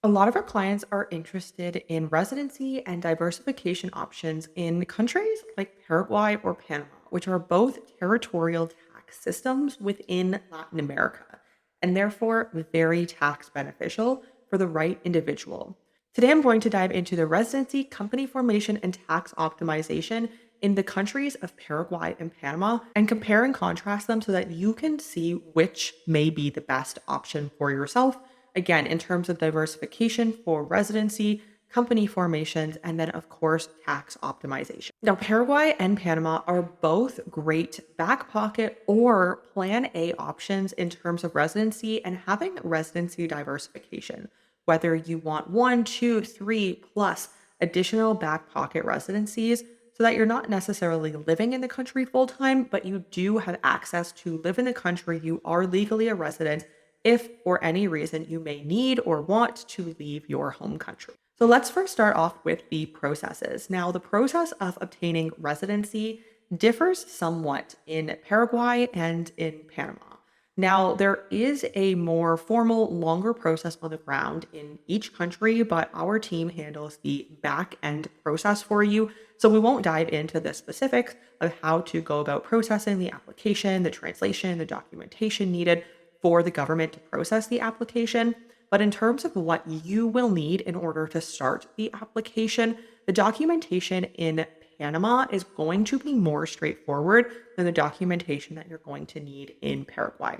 A lot of our clients are interested in residency and diversification options in countries like Paraguay or Panama, which are both territorial tax systems within Latin America and therefore very tax beneficial for the right individual. Today, I'm going to dive into the residency, company formation, and tax optimization in the countries of Paraguay and Panama and compare and contrast them so that you can see which may be the best option for yourself. Again, in terms of diversification for residency, company formations, and then, of course, tax optimization. Now, Paraguay and Panama are both great back pocket or plan A options in terms of residency and having residency diversification, whether you want one, two, three plus additional back pocket residencies so that you're not necessarily living in the country full time, but you do have access to live in the country. You are legally a resident if for any reason you may need or want to leave your home country. So let's first start off with the processes. Now, the process of obtaining residency differs somewhat in Paraguay and in Panama. Now, there is a more formal, longer process on the ground in each country, but our team handles the back end process for you. So we won't dive into the specifics of how to go about processing the application, the translation, the documentation needed for the government to process the application. But in terms of what you will need in order to start the application, the documentation in Panama is going to be more straightforward than the documentation that you're going to need in Paraguay.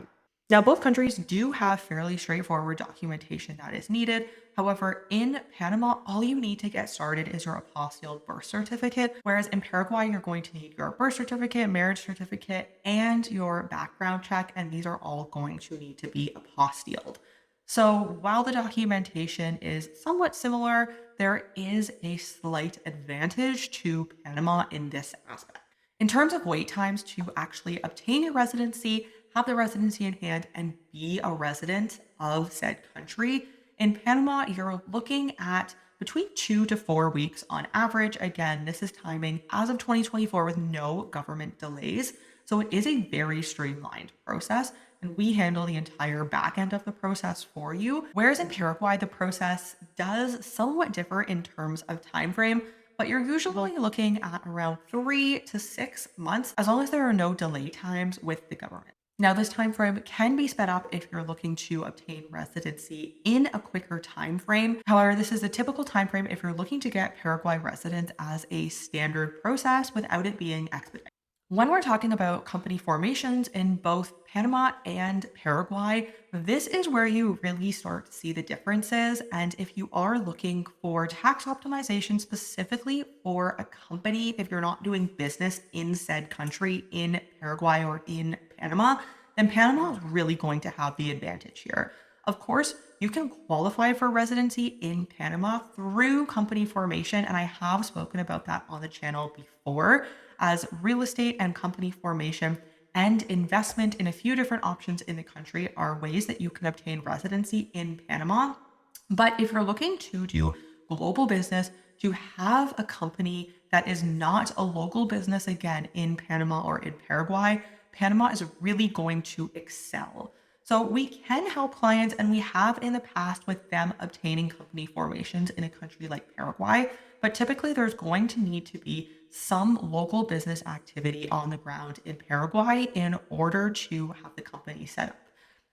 Now, both countries do have fairly straightforward documentation that is needed. However, in Panama, all you need to get started is your apostilled birth certificate, whereas in Paraguay, you're going to need your birth certificate, marriage certificate, and your background check, and these are all going to need to be apostilled. So while the documentation is somewhat similar, there is a slight advantage to Panama in this aspect. In terms of wait times to actually obtain your residency, have the residency in hand, and be a resident of said country, in Panama, you're looking at between 2 to 4 weeks on average. Again, this is timing as of 2024 with no government delays. So it is a very streamlined process, and we handle the entire back end of the process for you. Whereas in Paraguay, the process does somewhat differ in terms of time frame, but you're usually looking at around 3 to 6 months as long as there are no delay times with the government. Now, this time frame can be sped up if you're looking to obtain residency in a quicker time frame. However, this is a typical time frame if you're looking to get Paraguay residence as a standard process without it being expedited. When we're talking about company formations in both Panama and Paraguay, this is where you really start to see the differences. And if you are looking for tax optimization specifically for a company, if you're not doing business in said country in Paraguay or in Panama, then Panama is really going to have the advantage here. Of course, you can qualify for residency in Panama through company formation, and I have spoken about that on the channel before, as real estate and company formation and investment in a few different options in the country are ways that you can obtain residency in Panama. But if you're looking to do global business, to have a company that is not a local business again in Panama or in Paraguay, Panama is really going to excel. So we can help clients, and we have in the past with them obtaining company formations in a country like Paraguay, but typically there's going to need to be some local business activity on the ground in Paraguay in order to have the company set up.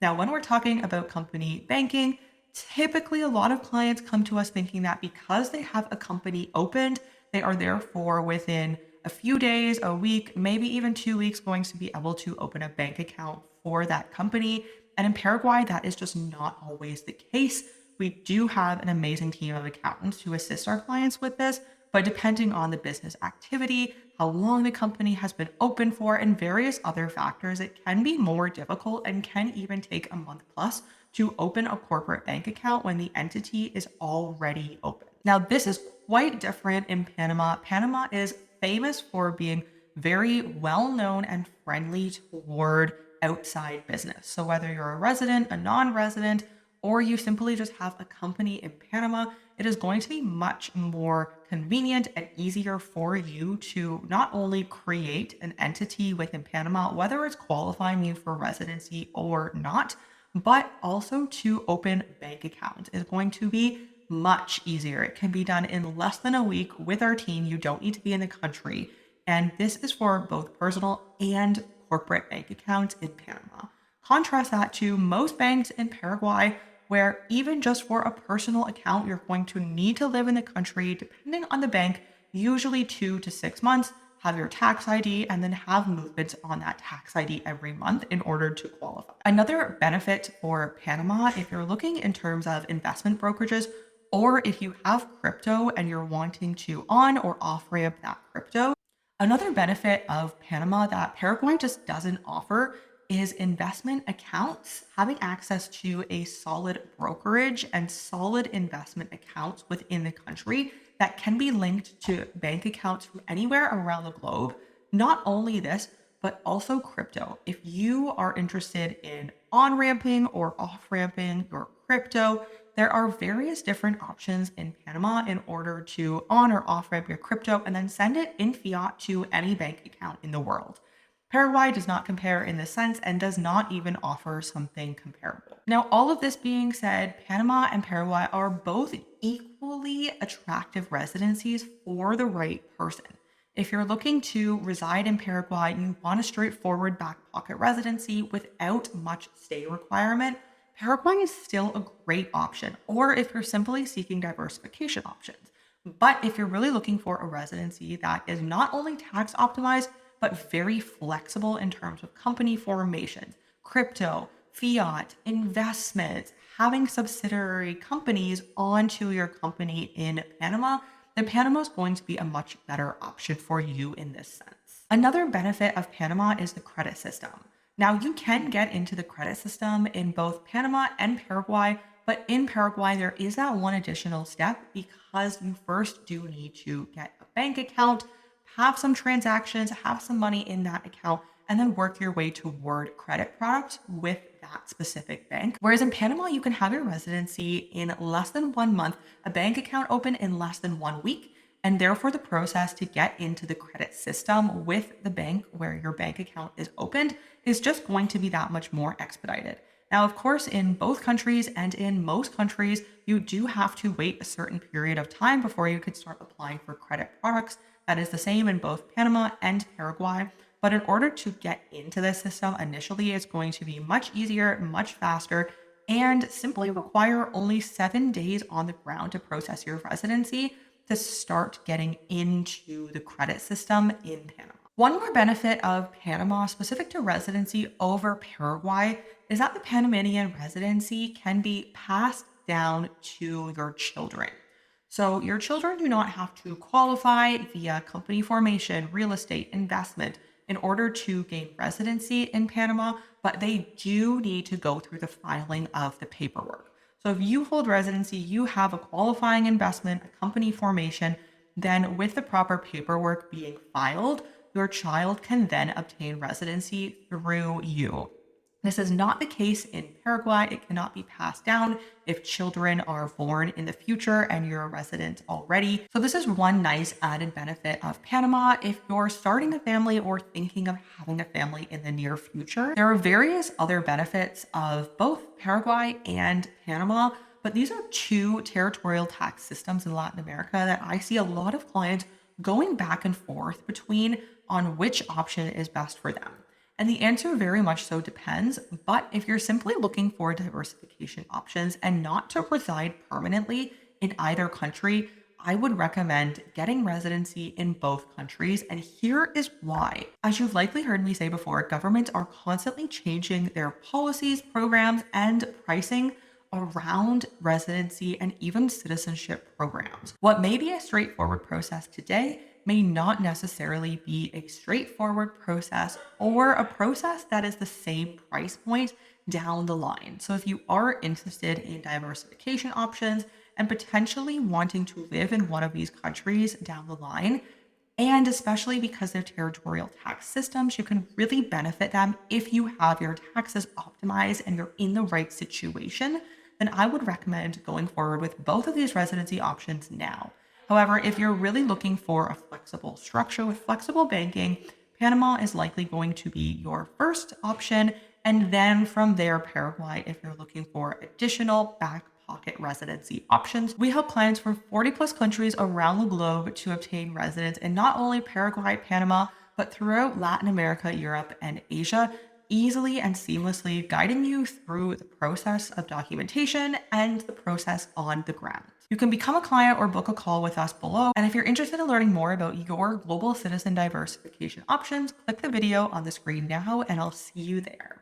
Now, when we're talking about company banking, typically a lot of clients come to us thinking that because they have a company opened, they are therefore within a few days, a week, maybe even 2 weeks going to be able to open a bank account for that company. And in Paraguay, that is just not always the case. We do have an amazing team of accountants who assist our clients with this, but depending on the business activity, how long the company has been open for, and various other factors, it can be more difficult and can even take a month plus to open a corporate bank account when the entity is already open. Now, this is quite different in Panama. Panama is famous for being very well known and friendly toward outside business. So, whether you're a resident, a non resident, or you simply just have a company in Panama, it is going to be much more convenient and easier for you to not only create an entity within Panama, whether it's qualifying you for residency or not, but also to open bank accounts is going to be much easier. It can be done in less than a week with our team. You don't need to be in the country. And this is for both personal and corporate bank accounts in Panama. Contrast that to most banks in Paraguay, where even just for a personal account, you're going to need to live in the country, depending on the bank, usually 2 to 6 months, have your tax ID, and then have movements on that tax ID every month in order to qualify. Another benefit for Panama, if you're looking in terms of investment brokerages, or if you have crypto and you're wanting to on or off ramp that crypto, another benefit of Panama that Paraguay just doesn't offer is investment accounts, having access to a solid brokerage and solid investment accounts within the country that can be linked to bank accounts from anywhere around the globe. Not only this, but also crypto. If you are interested in on ramping or off ramping your crypto, there are various different options in Panama in order to on or off ramp your crypto and then send it in fiat to any bank account in the world. Paraguay does not compare in this sense and does not even offer something comparable. Now, all of this being said, Panama and Paraguay are both equally attractive residencies for the right person. If you're looking to reside in Paraguay and you want a straightforward back pocket residency without much stay requirement, Paraguay is still a great option. Or if you're simply seeking diversification options. But if you're really looking for a residency that is not only tax optimized, but very flexible in terms of company formations, crypto, fiat, investments, having subsidiary companies onto your company in Panama, then Panama is going to be a much better option for you in this sense. Another benefit of Panama is the credit system. Now, you can get into the credit system in both Panama and Paraguay, but in Paraguay, there is that one additional step because you first do need to get a bank account, have some transactions, have some money in that account, and then work your way toward credit products with that specific bank. Whereas in Panama, you can have your residency in less than 1 month, a bank account open in less than 1 week, and therefore the process to get into the credit system with the bank where your bank account is opened is just going to be that much more expedited. Now, of course, in both countries and in most countries, you do have to wait a certain period of time before you could start applying for credit products. That is the same in both Panama and Paraguay. But in order to get into the system initially, it's going to be much easier, much faster, and simply require only 7 days on the ground to process your residency to start getting into the credit system in Panama. One more benefit of Panama specific to residency over Paraguay is that the Panamanian residency can be passed down to your children. So your children do not have to qualify via company formation, real estate, investment in order to gain residency in Panama, but they do need to go through the filing of the paperwork. So if you hold residency, you have a qualifying investment, a company formation, then with the proper paperwork being filed, your child can then obtain residency through you. This is not the case in Paraguay. It cannot be passed down if children are born in the future and you're a resident already. So this is one nice added benefit of Panama if you're starting a family or thinking of having a family in the near future. There are various other benefits of both Paraguay and Panama, but these are two territorial tax systems in Latin America that I see a lot of clients going back and forth between on which option is best for them. And the answer very much so depends. But if you're simply looking for diversification options and not to reside permanently in either country, I would recommend getting residency in both countries. And here is why. As you've likely heard me say before, governments are constantly changing their policies, programs, and pricing around residency and even citizenship programs. What may be a straightforward process today may not necessarily be a straightforward process or a process that is the same price point down the line. So if you are interested in diversification options and potentially wanting to live in one of these countries down the line, and especially because they're territorial tax systems, you can really benefit them if you have your taxes optimized and you're in the right situation, then I would recommend going forward with both of these residency options now. However, if you're really looking for a flexible structure with flexible banking, Panama is likely going to be your first option. And then from there, Paraguay, if you're looking for additional back pocket residency options. We help clients from 40 plus countries around the globe to obtain residence in not only Paraguay, Panama, but throughout Latin America, Europe, and Asia, easily and seamlessly guiding you through the process of documentation and the process on the ground. You can become a client or book a call with us below. And if you're interested in learning more about your global citizen diversification options, click the video on the screen now, and I'll see you there.